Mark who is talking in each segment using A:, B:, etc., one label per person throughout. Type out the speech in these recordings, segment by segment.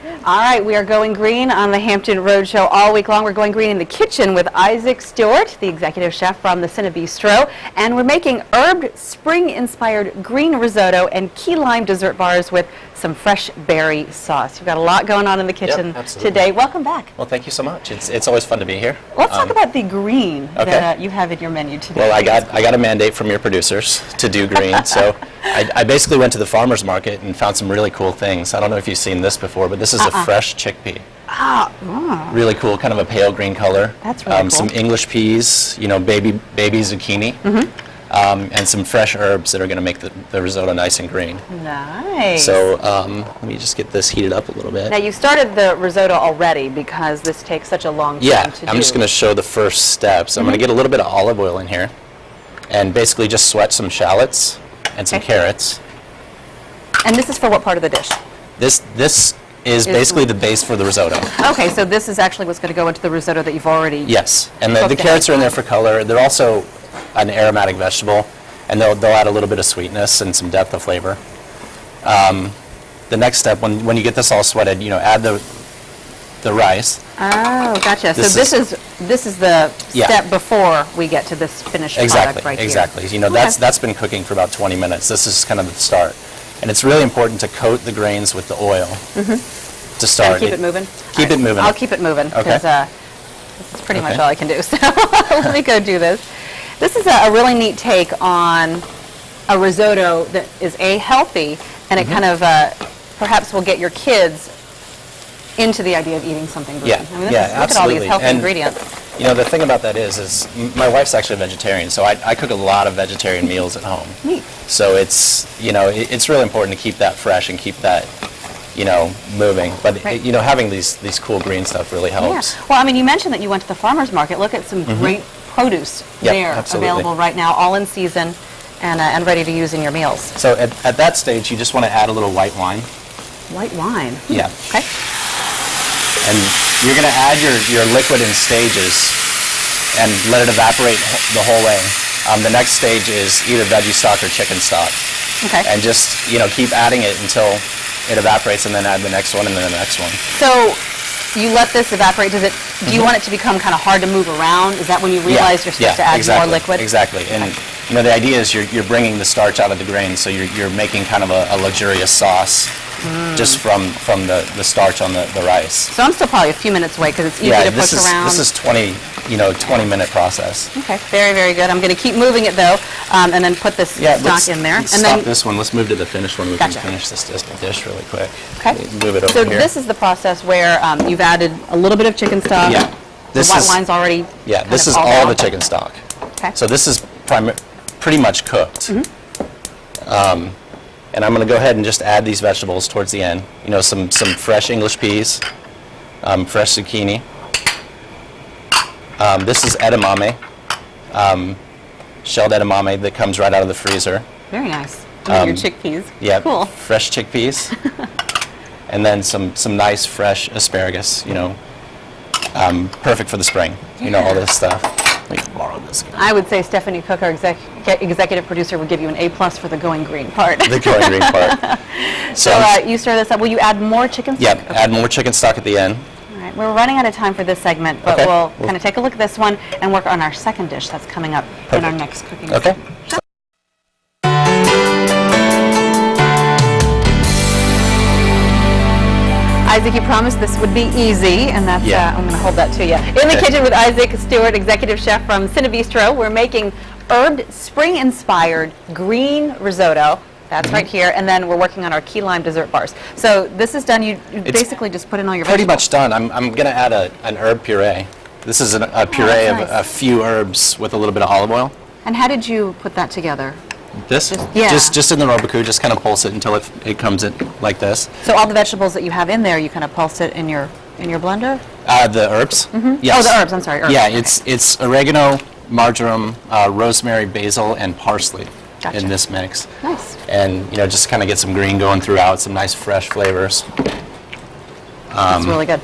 A: All right, we are going green on the Hampton Roadshow all week long. We're going green in the kitchen with Isaac Stewart, the executive chef from the Cine Bistro, and we're making herbed, spring-inspired green risotto and key lime dessert bars with some fresh berry sauce. You've got a lot going on in the kitchen today. Welcome back.
B: Well, thank you so much. It's always fun to be here.
A: Let's talk about the green that you have in your menu today.
B: Well, I got a mandate from your producers to do green, so I basically went to the farmer's market and found some really cool things. I don't know if you've seen this before, but this is a fresh chickpea. Really cool, kind of a pale green color.
A: That's really cool.
B: Some English peas, you know, baby zucchini, and some fresh herbs that are going to make the risotto nice and green.
A: Nice.
B: So let me just get this heated up a little bit.
A: Now, you started the risotto already because this takes such a long time to do.
B: I'm just going to show the first step. So I'm going to get a little bit of olive oil in here and basically just sweat some shallots and some carrots.
A: And this is for what part of the dish?
B: This is basically the base for the risotto.
A: Okay, so this is actually what's going to go into the risotto that you've already
B: Yes, and the carrots are in there for color. They're also an aromatic vegetable, and they'll add a little bit of sweetness and some depth of flavor. The next step, when you get this all sweated, you know, add the rice.
A: Oh, gotcha. So this is the step before we get to this finished product right here.
B: Exactly. You know, that's been cooking for about 20 minutes. This is kind of the start. And it's really important to coat the grains with the oil to start.
A: And keep it moving?
B: Keep it moving.
A: I'll keep it moving because this is pretty much all I can do. So let me go do this. This is a really neat take on a risotto that is healthy, and it kind of perhaps will get your kids into the idea of eating something green.
B: Yeah,
A: I mean,
B: look
A: at all these healthy ingredients.
B: You know, the thing about that is my wife's actually a vegetarian, so I cook a lot of vegetarian meals at home.
A: Neat.
B: So it's, you know, it's really important to keep that fresh and keep that, you know, moving. But, you know, having these cool green stuff really helps.
A: Yeah. Well, I mean, you mentioned that you went to the farmer's market. Look at some great produce there available right now, all in season and ready to use in your meals.
B: So at that stage, you just want to add a little white wine.
A: White wine?
B: Yeah.
A: Okay.
B: And you're going to add your liquid in stages and let it evaporate the whole way. The next stage is either veggie stock or chicken stock.
A: Okay.
B: And just, you know, keep adding it until it evaporates, and then add the next one and then the next one.
A: So you let this evaporate. Do you want it to become kind of hard to move around? Is that when you realize you're supposed to add more liquid?
B: Exactly. And you know, the idea is you're bringing the starch out of the grain, so you're making kind of a luxurious sauce just from the starch on the rice.
A: So I'm still probably a few minutes away because it's easy to push around.
B: This is 20-minute process.
A: Okay, very, very good. I'm going to keep moving it though, and then put this stock in there.
B: Let's stop this one. Let's move to the finished one. We can finish this dish really quick.
A: Okay.
B: Move it over
A: so
B: here.
A: This is the process where you've added a little bit of chicken stock.
B: Yeah.
A: The white wine's already.
B: Yeah. This is all the chicken stock.
A: Okay.
B: So this is pretty much cooked. And I'm going to go ahead and just add these vegetables towards the end. You know, some fresh English peas, fresh zucchini. This is edamame, shelled edamame that comes right out of the freezer.
A: Very nice. And your chickpeas.
B: Yeah.
A: Cool.
B: Fresh chickpeas. And then some nice fresh asparagus. You know, perfect for the spring. You know, all this stuff. Let me borrow this again.
A: I would say Stephanie Cook, our executive producer, would give you an A+ for the going green part.
B: The going green part.
A: So you stir this up. Will you add more chicken stock?
B: Yep, add more chicken stock at the end.
A: All right, we're running out of time for this segment, but we'll kind of take a look at this one and work on our second dish that's coming up in our next cooking segment. Isaac, you promised this would be easy, and that's I'm going to hold that to you. In the kitchen with Isaac Stewart, executive chef from Cine Bistro, we're making herbed, spring-inspired green risotto. That's right here, and then we're working on our key lime dessert bars. So this is done. You basically just put in all your vegetables.
B: Pretty much done. I'm going to add an herb puree. This is a puree of a few herbs with a little bit of olive oil.
A: And how did you put that together?
B: This? Just in the Roboku, just kind of pulse it until it comes in like this.
A: So all the vegetables that you have in there, you kind of pulse it in your blender?
B: The herbs? Yes.
A: Oh, the herbs, I'm sorry. Herbs.
B: Yeah, it's oregano, marjoram, rosemary, basil, and parsley in this mix.
A: Nice.
B: And, you know, just kind of get some green going throughout, some nice fresh flavors.
A: That's really good.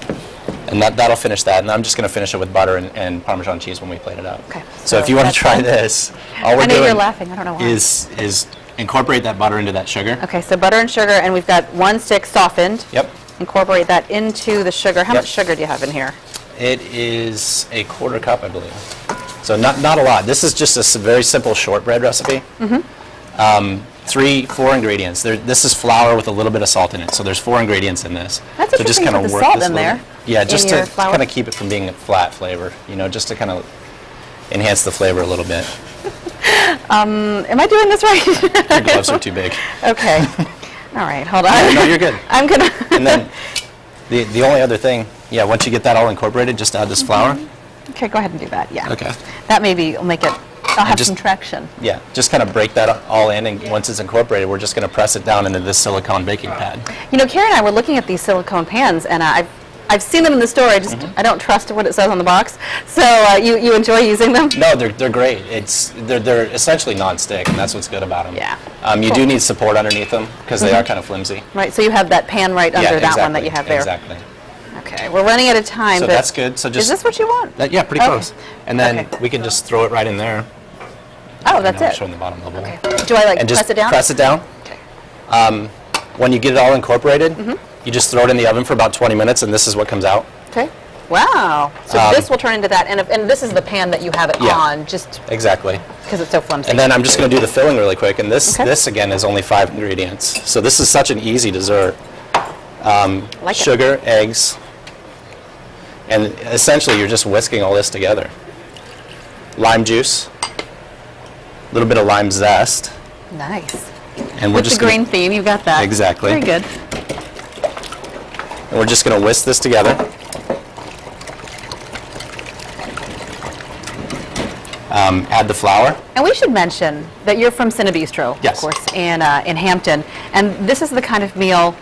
B: And that'll finish that. And I'm just going to finish it with butter and Parmesan cheese when we plate it up.
A: Okay.
B: So if you want to try this, all we're
A: I know
B: doing
A: you're laughing. I don't know why.
B: is incorporate that butter into that sugar.
A: Okay, so butter and sugar, and we've got one stick softened.
B: Yep.
A: incorporate that into the sugar. How much sugar do you have in here?
B: It is a 1/4 cup, I believe. So not a lot. This is just a very simple shortbread recipe. 4 ingredients. This is flour with a little bit of salt in it. So there's 4 ingredients in this.
A: That's
B: so
A: interesting,
B: just kind
A: put
B: of
A: the
B: work
A: salt
B: this
A: in there.
B: Yeah, just to
A: flour?
B: kind of keep it from being a flat flavor. You know, just to kind of enhance the flavor a little bit.
A: Am I doing this right?
B: Your gloves are too big.
A: Okay. All right, hold on.
B: No, you're good.
A: I'm gonna.
B: And then the only other thing, yeah, once you get that all incorporated, just add this flour.
A: Okay, go ahead and do that. Yeah.
B: Okay.
A: That maybe will make it. I'll have
B: just-
A: some traction.
B: Yeah, just kind of break that all in, and once it's incorporated, we're just going to press it down into this silicone baking pad.
A: You know, Karen and I were looking at these silicone pans, and I've seen them in the store. I don't trust what it says on the box. So you enjoy using them?
B: No, they're great. They're essentially non-stick, and that's what's good about them.
A: Yeah.
B: You
A: Cool.
B: do need support underneath them because they are kind of flimsy.
A: Right. So you have that pan right under that one that you have there.
B: Exactly.
A: Okay. We're running out of time.
B: So
A: but
B: that's good. So just
A: is this what you want?
B: yeah, pretty
A: Okay.
B: close. And then
A: Okay.
B: we can just throw it right in there.
A: Oh, that's
B: I'm
A: it.
B: showing the bottom level.
A: Okay. Do I
B: And
A: press
B: just
A: it down?
B: press it down.
A: Okay.
B: When you get it all incorporated, you just throw it in the oven for about 20 minutes, and this is what comes out.
A: Okay. Wow. So this will turn into that, and this is the pan that you have it
B: Yeah.
A: on, just
B: Exactly.
A: because it's so flimsy.
B: And then I'm just going to do the filling really quick, and this
A: Okay.
B: this again is only 5 ingredients. So this is such an easy dessert.
A: Like it.
B: Sugar, eggs, and essentially you're just whisking all this together. Lime juice, a little bit of lime zest,
A: Nice.
B: and we're
A: With
B: just
A: the green theme, you got that.
B: Exactly.
A: Very good.
B: and we're just going to whisk this together. Add the flour.
A: And we should mention that you're from Cinebistro,
B: Yes.
A: of course, in Hampton. And this is the kind of meal,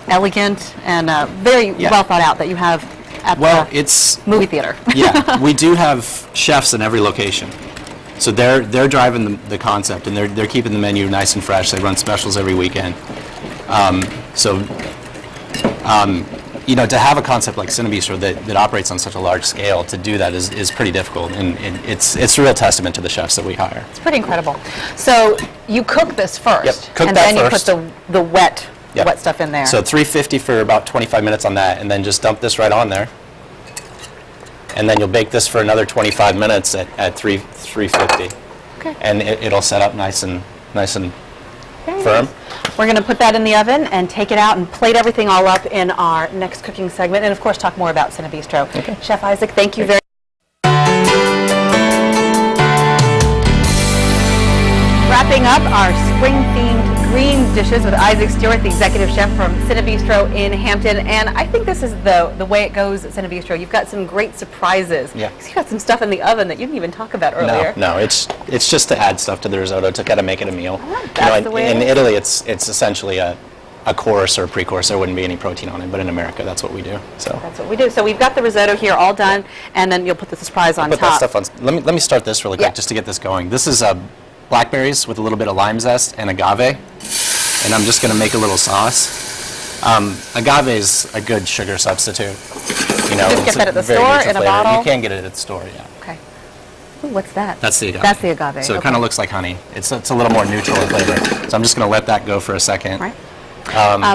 A: elegant and very
B: Yeah.
A: well thought out, that you have at
B: Well,
A: the
B: it's
A: movie theater.
B: yeah. We do have chefs in every location, so they're driving the concept, and they're keeping the menu nice and fresh. They run specials every weekend. You know, to have a concept like Cinebistro that operates on such a large scale, to do that is pretty difficult, and it's a real testament to the chefs that we hire.
A: It's pretty incredible. So you cook this first,
B: Yep, cook
A: and
B: that
A: then
B: first.
A: you put the wet
B: Yep.
A: wet stuff in there.
B: So 350 for about 25 minutes on that, and then just dump this right on there. And then you'll bake this for another 25 minutes at 350.
A: Okay.
B: And it'll set up nice and
A: Very
B: firm.
A: nice. We're going to put that in the oven and take it out and plate everything all up in our next cooking segment, and of course talk more about Cinebistro.
B: Okay.
A: Chef Isaac, thank you very much. Wrapping up our spring-themed green dishes with Isaac Stewart, the executive chef from Cinebistro in Hampton. And I think this is the way it goes at Cinebistro. You've got some great surprises.
B: Yeah.
A: 'Cause you've got some stuff in the oven that you didn't even talk about earlier.
B: No, it's just to add stuff to the risotto to kind of make it a meal.
A: That's the way it
B: in
A: is.
B: Italy, it's essentially a course or a pre-course. There wouldn't be any protein on it, but in America, that's what we do. So
A: That's what we do. So we've got the risotto here all done, and then you'll put the surprise on
B: put
A: top.
B: that stuff on. Let me start this really quick
A: Yeah.
B: just to get this going. This is blackberries with a little bit of lime zest and agave, and I'm just going to make a little sauce. Agave is a good sugar substitute. You know,
A: Just get
B: it's
A: that at the
B: very
A: store
B: neutral
A: in a
B: flavor.
A: bottle?
B: You can get it at the store, yeah.
A: Okay. Ooh, what's that?
B: That's the agave.
A: That's the agave.
B: So it
A: okay.
B: kind of looks like honey. It's a little more neutral in flavor. So I'm just going to let that go for a second.
A: Right.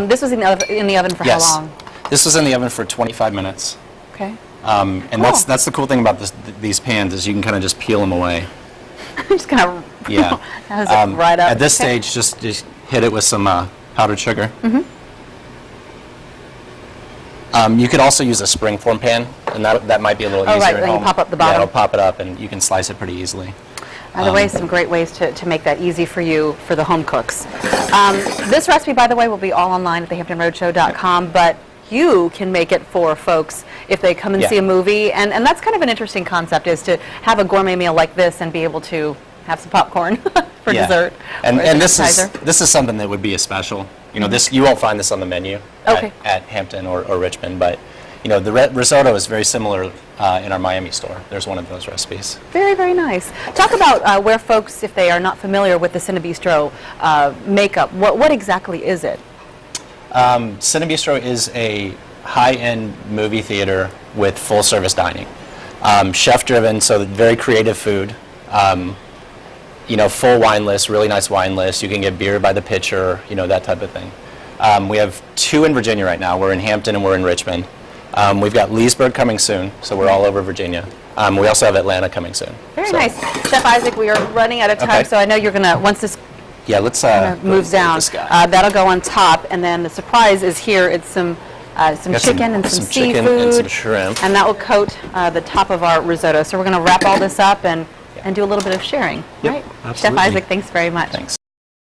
A: This was in the oven for
B: Yes.
A: how long?
B: This was in the oven for 25 minutes.
A: Okay.
B: And
A: Cool.
B: that's the cool thing about these pans is you can kind of just peel them away.
A: I'm just gonna.
B: Yeah.
A: How's it right up?
B: At this
A: Okay.
B: stage, just hit it with some powdered sugar. You could also use a springform pan, and that might be a little
A: Oh,
B: easier
A: right,
B: at
A: then you
B: home.
A: pop up the
B: Yeah,
A: bottom.
B: it'll pop it up, and you can slice it pretty easily.
A: By the way, some great ways to make that easy for you, for the home cooks. This recipe, by the way, will be all online at thehamptonroadshow.com, but you can make it for folks if they come and
B: Yeah.
A: see a movie, and that's kind of an interesting concept, is to have a gourmet meal like this and be able to have some popcorn for
B: Yeah.
A: dessert.
B: And
A: or as an
B: this
A: appetizer.
B: is something that would be a special. You know, this you won't find this on the menu
A: Okay.
B: at Hampton or Richmond, but you know the risotto is very similar in our Miami store. There's one of those recipes.
A: Very, very nice. Talk about where folks, if they are not familiar with the Cinebistro makeup, what exactly is it?
B: Cinebistro is a high-end movie theater with full-service dining. Chef-driven, so very creative food. You know, full wine list, really nice wine list. You can get beer by the pitcher, you know, that type of thing. We have 2 in Virginia right now. We're in Hampton and we're in Richmond. We've got Leesburg coming soon, so we're all over Virginia. We also have Atlanta coming soon.
A: Very nice. Chef Isaac, we are running out of time,
B: Okay.
A: so I know you're going to, once this
B: Yeah, let's
A: moves
B: go
A: down,
B: with this guy.
A: that'll go on top, and then the surprise is here. It's some chicken and some seafood.
B: Chicken and some shrimp.
A: And that will coat the top of our risotto. So we're going to wrap all this up and do a little bit of sharing.
B: Yep,
A: Right? Chef
C: absolutely.
A: Isaac, thanks very much.
B: Thanks.